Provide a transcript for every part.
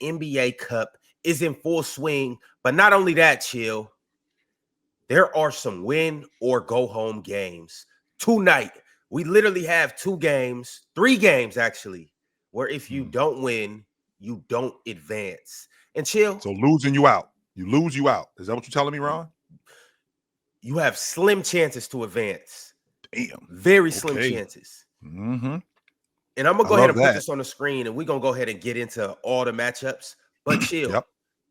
NBA Cup is in full swing. But not only that, Chill, there are some win or go home games tonight. We literally have 3 games actually, where if you don't win, you don't advance. And Chill, So losing you out. You lose you out. Is that what you're telling me, Ron? you have slim chances to advance. Damn. Very slim Okay. chances. Mm-hmm. And I'm going to go I ahead love and put that. this on the screen, and we're going to go ahead and get into all the matchups. But Chill, Yep.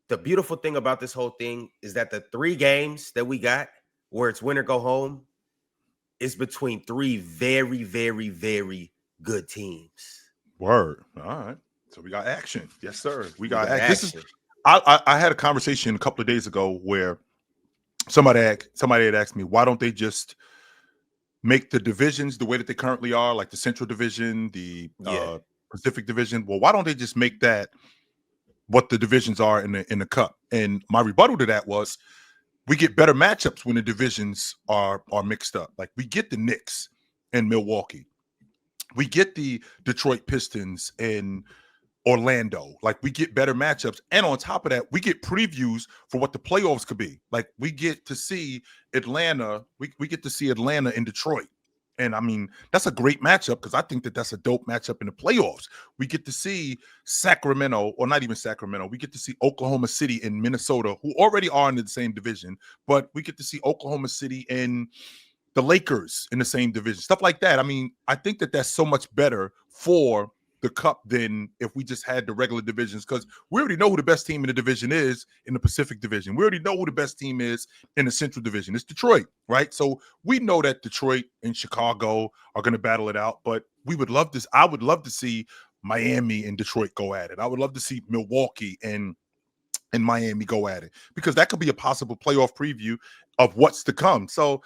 the beautiful thing about this whole thing is that the 3 games that we got where it's win or go home is between 3 very, very, very good teams. Word. All right. So we got action. Yes, sir. We got action. This is action. I had a conversation a couple of days ago where somebody had asked me, why don't they just make the divisions the way that they currently are, like the Central Division, the Pacific Division? Well, why don't they just make that what the divisions are in the Cup? And my rebuttal to that was, we get better matchups when the divisions are mixed up. Like we get the Knicks and Milwaukee, we get the Detroit Pistons and Orlando. Like we get better matchups, and on top of that, we get previews for what the playoffs could be. Like we get to see Atlanta. We get to see Atlanta and Detroit. And I mean, that's a great matchup because I think that that's a dope matchup in the playoffs. We get to see Sacramento, or not even Sacramento. We get to see Oklahoma City and Minnesota, who already are in the same division, but we get to see Oklahoma City and the Lakers in the same division, stuff like that. I mean, I think that that's so much better for the Cup than if we just had the regular divisions, because we already know who the best team in the division is in the Pacific Division. We already know who the best team is in the Central Division. It's Detroit, right? So we know that Detroit and Chicago are going to battle it out, but we would love this. I would love to see Miami and Detroit go at it. I would love to see Milwaukee and Miami go at it, because that could be a possible playoff preview of what's to come. So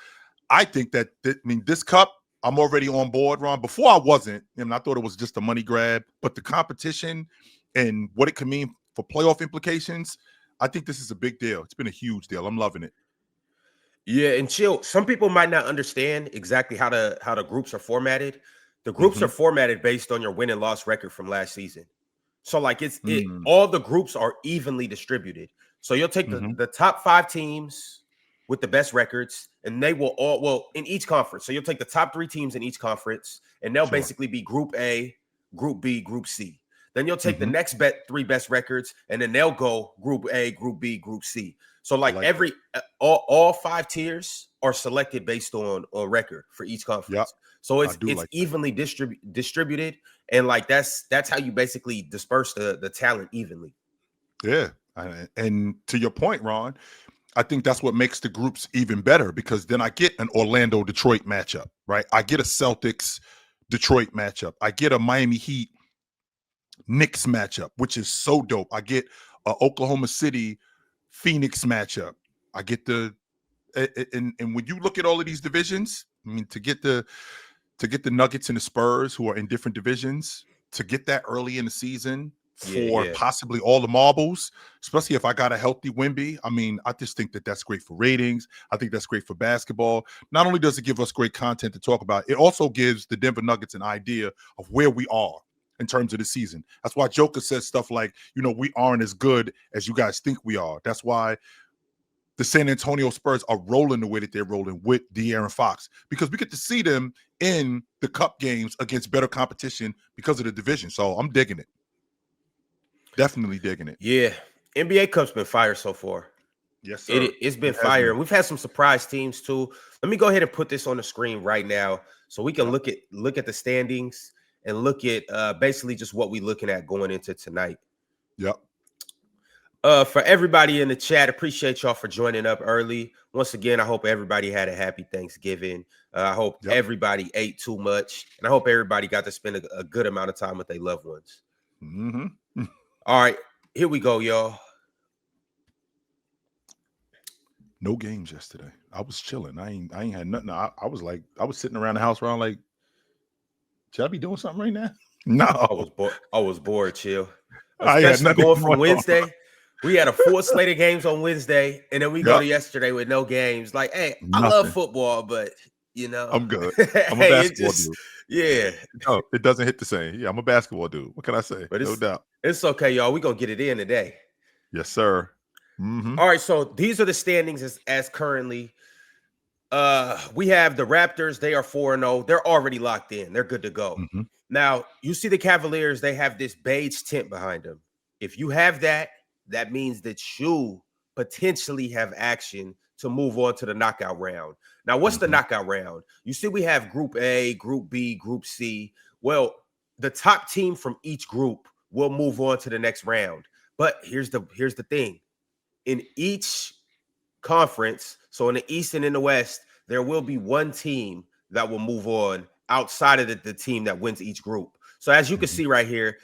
I think that, this Cup, I'm already on board, Ron. Before I wasn't, and I thought it was just a money grab, but the competition and what it can mean for playoff implications, I think this is a big deal. It's been a huge deal. I'm loving it. Yeah, and Chill, some people might not understand exactly how the groups are formatted. The groups are formatted based on your win and loss record from last season. So like all the groups are evenly distributed. So you'll take the top 5 teams with the best records, and they will all, in each conference. So you'll take the top 3 teams in each conference, and they'll basically be Group A, Group B, Group C. Then you'll take the next 3 best records, and then they'll go Group A, Group B, Group C. So like all 5 tiers are selected based on record for each conference. Yep. So it's evenly distributed, and like that's how you basically disperse the talent evenly. Yeah, and to your point, Ron, I think that's what makes the groups even better, because then I get an Orlando-Detroit matchup, right? I get a Celtics-Detroit matchup. I get a Miami Heat-Knicks matchup, which is so dope. I get a Oklahoma City-Phoenix matchup. I get and when you look at all of these divisions, I mean, to get the Nuggets and the Spurs, who are in different divisions, to get that early in the season, for possibly all the marbles, especially if I got a healthy Wemby. I mean, I just think that that's great for ratings. I think that's great for basketball. Not only does it give us great content to talk about, it also gives the Denver Nuggets an idea of where we are in terms of the season. That's why Joker says stuff like, we aren't as good as you guys think we are. That's why the San Antonio Spurs are rolling the way that they're rolling with De'Aaron Fox, because we get to see them in the Cup games against better competition because of the division. So I'm digging it. Definitely digging it. Yeah. NBA Cup's been fire so far. Yes, sir. It's been fire. We've had some surprise teams too. Let me go ahead and put this on the screen right now so we can look at the standings and look at basically just what we're looking at going into tonight. Yep. For everybody in the chat, appreciate y'all for joining up early. Once again, I hope everybody had a happy Thanksgiving. I hope everybody ate too much, and I hope everybody got to spend a good amount of time with their loved ones. All right, here we go, y'all. No games yesterday. I was chilling. I ain't had nothing. I was sitting around the house around like, should I be doing something right now? No. I was bored, Chill. Especially going from Wednesday. We had a full slate of games on Wednesday, and then we go to yesterday with no games. Like, hey, I love football, but You know, I'm good. I'm a hey, it basketball just dude. yeah, No, it doesn't hit the same. Yeah, I'm a basketball dude. What can I say? but No doubt. it's okay, y'all. We gonna get it in today. Yes, sir. Mm-hmm. All right, so these are the standings as currently. We have the Raptors. They are 4-0. They're already locked in. They're good to go. Mm-hmm. Now, you see the Cavaliers, they have this beige tint behind them. If you have that, that means that you potentially have action to move on to the knockout round. Now, what's the knockout round? You see, we have Group A, Group B, Group C. Well, the top team from each group will move on to the next round. But here's the thing. In each conference, so in the East and in the West, there will be one team that will move on outside of the team that wins each group. So as you can see right here,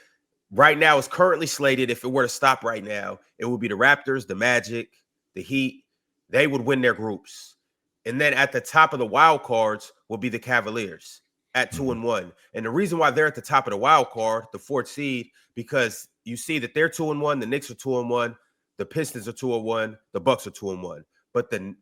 right now it's currently slated, if it were to stop right now, it would be the Raptors, the Magic, the Heat. They would win their groups. And then at the top of the wild cards will be the Cavaliers at 2-1. And the reason why they're at the top of the wild card, the fourth seed, because you see that they're 2-1, the Knicks are 2-1, the Pistons are 2-1, the Bucks are 2-1. But the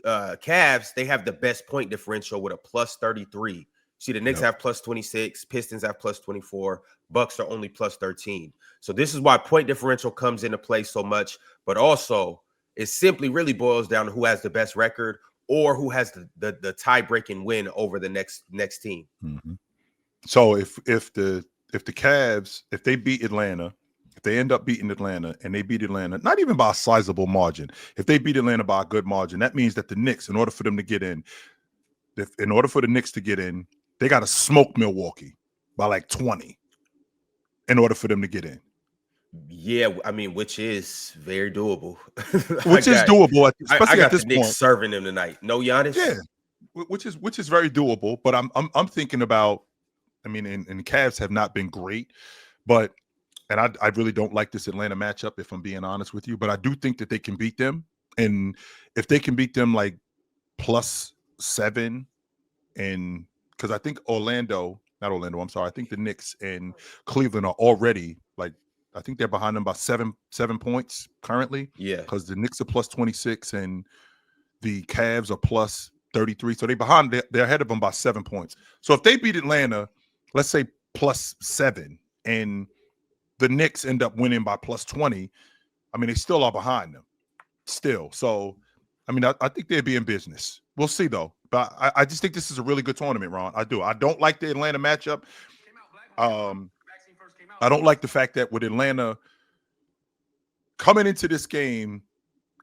Cavs, they have the best point differential with a plus 33. See, the Knicks have plus 26, Pistons have plus 24, Bucks are only plus 13. So this is why point differential comes into play so much, but also it simply really boils down to who has the best record or who has the tie-breaking win over the next team. So if the Cavs, if they beat Atlanta, if they end up beating Atlanta and they beat Atlanta, not even by a sizable margin, if they beat Atlanta by a good margin, that means that the Knicks, in order for them to get in, in order for the Knicks to get in, they got to smoke Milwaukee by like 20 in order for them to get in. Yeah, I mean, which is very doable. Which is doable, especially at this the Knicks point. serving them tonight. No Giannis. Yeah, which is very doable. But I'm thinking about. I mean, and the Cavs have not been great, but I really don't like this Atlanta matchup, if I'm being honest with you. But I do think that they can beat them, and if they can beat them like +7, and because I think I'm sorry, I think the Knicks and Cleveland are already like. I think they're behind them by seven points currently. Yeah. Because the Knicks are plus 26 and the Cavs are plus 33. So they're ahead of them by 7 points. So if they beat Atlanta, let's say +7, and the Knicks end up winning by plus 20, I mean, they still are behind them. Still. So, I mean, I think they'd be in business. We'll see, though. But I just think this is a really good tournament, Ron. I do. I don't like the Atlanta matchup. I don't like the fact that with Atlanta coming into this game,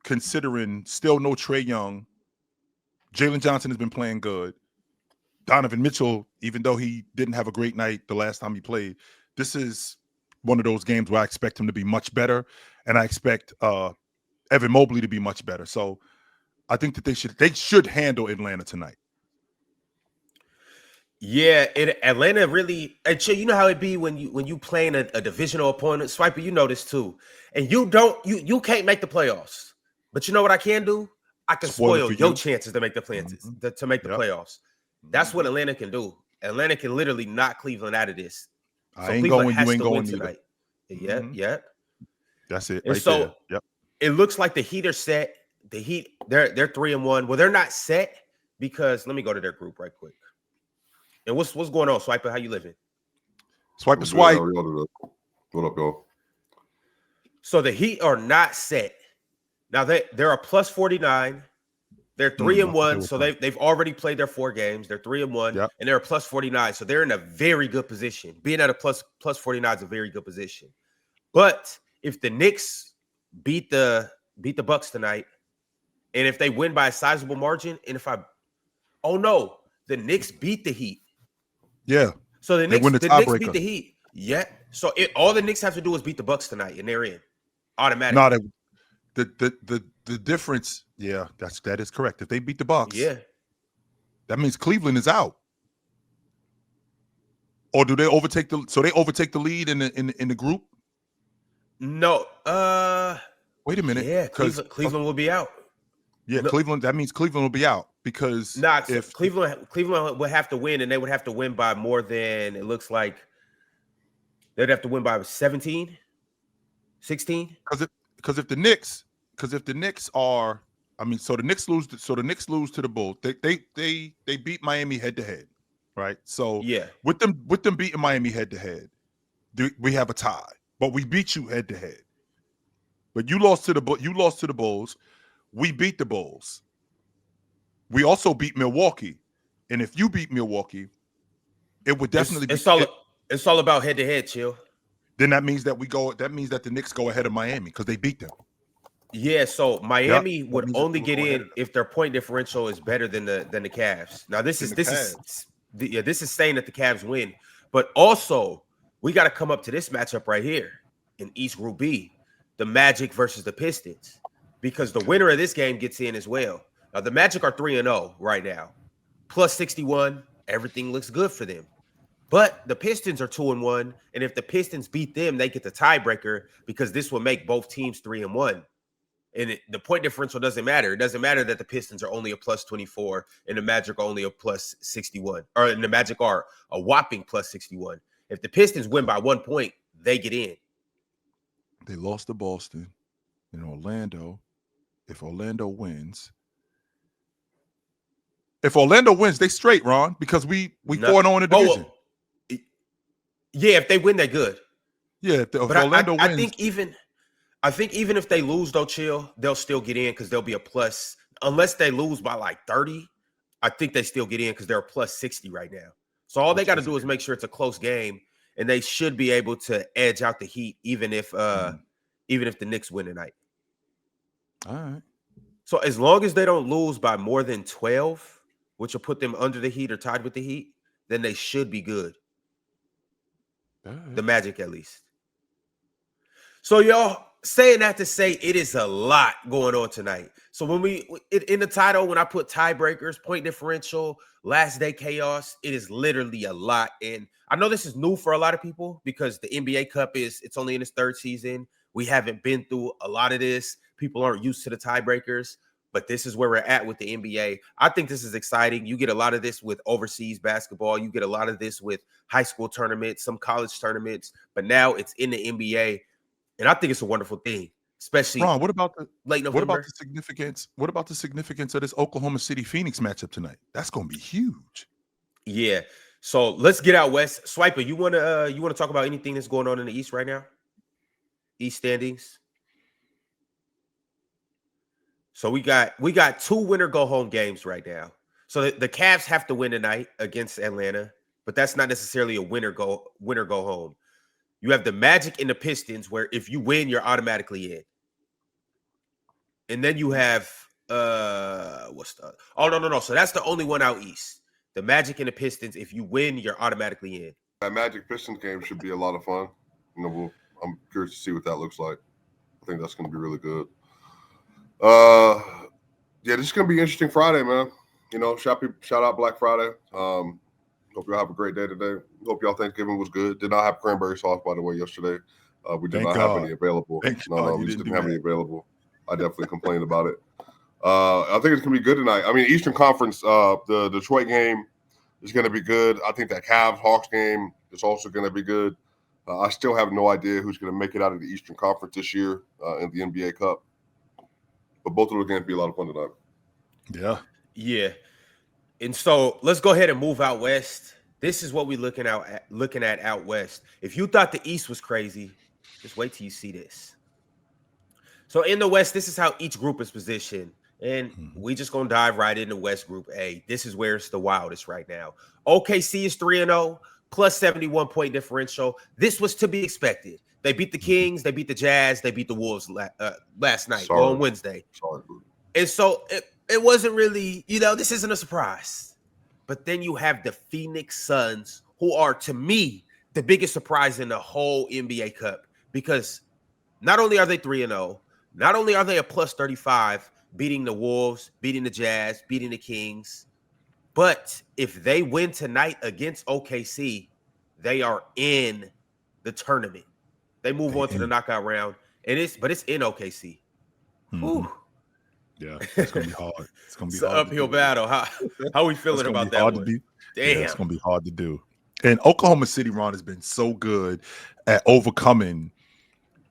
considering still no Trae Young, Jalen Johnson has been playing good. Donovan Mitchell, even though he didn't have a great night the last time he played, this is one of those games where I expect him to be much better, and I expect Evan Mobley to be much better. So I think that they should handle Atlanta tonight. Yeah, Atlanta really. And you know how it be when you playing a divisional opponent, Swiper. You know this too, and you can't make the playoffs. But you know what I can do? I can spoil your chances to make the plans to make the playoffs. That's what Atlanta can do. Atlanta can literally knock Cleveland out of this. So Cleveland has to win tonight. Yep. That's it. And so it looks like the Heat are set. The Heat, they're 3-1. Well, they're not set because let me go to their group right quick. And what's going on, Swiper? How you living? Swipe. What up, y'all? So the Heat are not set. Now they're a plus 49. They're 3-1. So they've already played their 4 games. They're 3-1, and they're a plus 49. So they're in a very good position. Being at a plus 49 is a very good position. But if the Knicks beat the Bucks tonight, and if they win by a sizable margin, and the Knicks beat the Heat. Yeah. So the Knicks beat the Heat. Yeah. So all the Knicks have to do is beat the Bucks tonight, and they're in automatically. No, the difference, that is correct. If they beat the Bucks, that means Cleveland is out. Or do they overtake the lead in the group? No. Wait a minute. Yeah, Cleveland will be out. Yeah, Cleveland. That means Cleveland will be out because if Cleveland would have to win, and they would have to win by more than it looks like they'd have to win by 17, 16. Because if the Knicks are I mean, so the Knicks lose. So the Knicks lose to the Bulls. They beat Miami head to head, right? So Yeah. with them beating Miami head to head, we have a tie. But we beat you head to head. But you lost to the Bulls. We beat the Bulls. We also beat Milwaukee, and if you beat Milwaukee, it would definitely It's be. all about head to head, chill. Then that means that the Knicks go ahead of Miami because they beat them. Yeah, so Miami would means that only they get will go ahead in of them. if their point differential is better than the Cavs. Now this Than is the Cavs. this is saying that the Cavs win, but also we got to come up to this matchup right here in East Group B, the Magic versus the Pistons, because the winner of this game gets in as well. Now the Magic are 3-0 right now, plus 61. Everything looks good for them. But the Pistons are 2-1, and if the Pistons beat them, they get the tiebreaker because this will make both teams 3-1. And the point differential doesn't matter. It doesn't matter that the Pistons are only a plus 24 and the Magic are only a plus 61, or and the Magic are a whopping plus 61. If the Pistons win by 1 point, they get in. They lost to Boston and Orlando. If Orlando wins, they straight, Ron, because we 4-0 in the division. Yeah, if they win, they're good. Yeah, if But Orlando I wins, think even if they lose, though, chill, they'll still get in because they'll be a plus. Unless they lose by like 30, I think they still get in because they're a plus 60 right now. So all they got to do is make sure it's a close game, and they should be able to edge out the Heat, even if the Knicks win tonight. all right. So as long as they don't lose by more than 12, which will put them under the Heat or tied with the Heat, then they should be good. Right. The Magic, at least. So, y'all, saying that to say it is a lot going on tonight. So when in the title, when I put tiebreakers, point differential, last day chaos, it is literally a lot. And I know this is new for a lot of people because the NBA Cup it's only in its third season. We haven't been through a lot of this. People aren't used to the tiebreakers, but this is where we're at with the NBA. I think this is exciting. You get a lot of this with overseas basketball. You get a lot of this with high school tournaments, some college tournaments, but now it's in the NBA. And I think it's a wonderful thing, especially Ron, what about the late November. What about the significance? What about the significance of this Oklahoma City Phoenix matchup tonight? That's going to be huge. Yeah. So let's get out west. Swiper, you want to talk about anything that's going on in the East right now? East standings. So we got two winner go home games right now. So the Cavs have to win tonight against Atlanta, but that's not necessarily a winner go home. You have the Magic and the Pistons, where if you win, you're automatically in. And then you have no. So that's the only one out east. The Magic and the Pistons. If you win, you're automatically in. That Magic Pistons game should be a lot of fun. I'm curious to see what that looks like. I think that's going to be really good. Yeah, this is going to be an interesting Friday, man. Shout out Black Friday. Hope y'all have a great day today. Hope y'all Thanksgiving was good. Did not have cranberry sauce, by the way, yesterday. We did not have any available. We just didn't have any available. I definitely complained about it. I think it's going to be good tonight. I mean, Eastern Conference, the Detroit game is going to be good. I think that Cavs-Hawks game is also going to be good. I still have no idea who's going to make it out of the Eastern Conference this year in the NBA Cup. But both of those games will be a lot of fun tonight. Yeah. Yeah. And so let's go ahead and move out west. This is what we're looking at out west. If you thought the East was crazy, just wait till you see this. So in the West, this is how each group is positioned. And we just going to dive right into West Group A. This is where it's the wildest right now. OKC is 3-0, plus 71 point differential. This was to be expected. They beat the Kings, they beat the Jazz, they beat the Wolves last night, on Wednesday. And so it wasn't really, this isn't a surprise. But then you have the Phoenix Suns, who are, to me, the biggest surprise in the whole NBA Cup. Because not only are they 3-0, not only are they a plus 35, beating the Wolves, beating the Jazz, beating the Kings, but if they win tonight against OKC, they are in the tournament. They move on to the knockout round, and it's in OKC. Mm-hmm. Yeah, it's gonna be hard. It's gonna be an uphill battle. How are we feeling about that one? Damn, yeah, it's gonna be hard to do. And Oklahoma City, Ron, has been so good at overcoming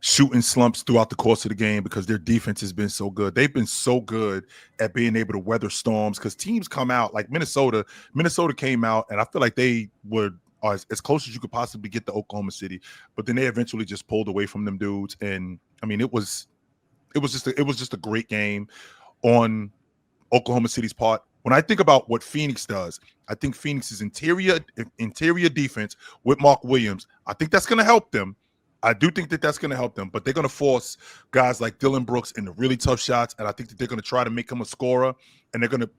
shooting slumps throughout the course of the game because their defense has been so good. They've been so good at being able to weather storms because teams come out like Minnesota. Minnesota came out, and I feel like they were as close as you could possibly get to Oklahoma City, but then they eventually just pulled away from them dudes. And I mean, it was just a great game on Oklahoma City's part. When I think about what Phoenix does, I think Phoenix's interior defense with Mark Williams, I think that's going to help them. I do think that that's going to help them, but they're going to force guys like Dylan Brooks into really tough shots, and I think that they're going to try to make him a scorer,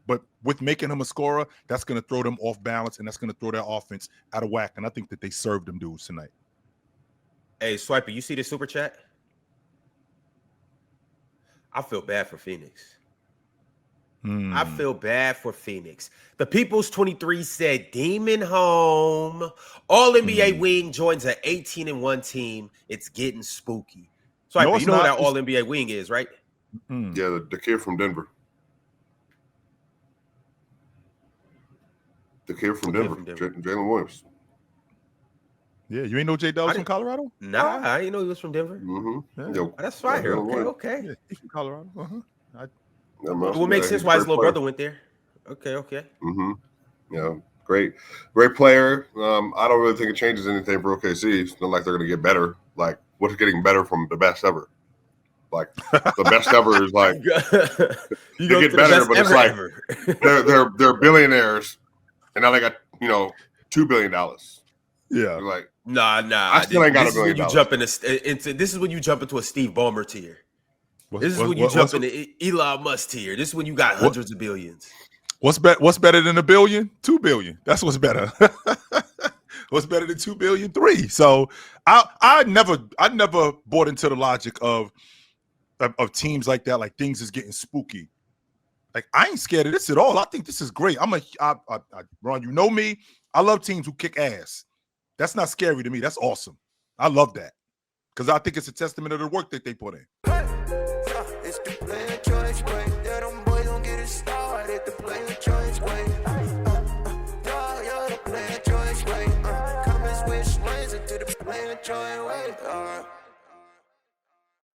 but with making him a scorer, that's going to throw them off balance, and that's going to throw their offense out of whack, and I think that they served them dudes tonight. Hey, Swiper, you see the super chat? I feel bad for Phoenix. I feel bad for Phoenix. The People's 23 said, Demon home. All NBA wing joins an 18-1 team. It's getting spooky. So you know who that All NBA wing is, right? Yeah, the kid from Denver. The kid from Denver, Jalen Williams. Yeah, you ain't know Jay Dell's from Colorado? Nah, I didn't know he was from Denver. Yeah. That's fine. Okay. Yeah, he's from Colorado. It would make sense why his little brother went there. Okay. Yeah, great player. I don't really think it changes anything for OKC. It's not like they're going to get better. Like, what's getting better from the best ever? Like, the best ever is like you get better, but it's like they're billionaires, and now they got $2 billion. Yeah, like nah. I still ain't got $1 billion. This is when you jump into a Steve Ballmer tier. This is when you jump into Elon Musk tier. This is when you got hundreds of billions. What's better than $1 billion? $2 billion. That's what's better. What's better than $2 billion? 3. So I never bought into the logic of teams like that. Like, things is getting spooky. Like, I ain't scared of this at all. I think this is great. Ron, you know me. I love teams who kick ass. That's not scary to me. That's awesome. I love that because I think it's a testament of the work that they put in. It's the player choice way. Yeah, them boys don't get it started. The player choice way. You're the player choice way. Come and switch lanes into the player choice way.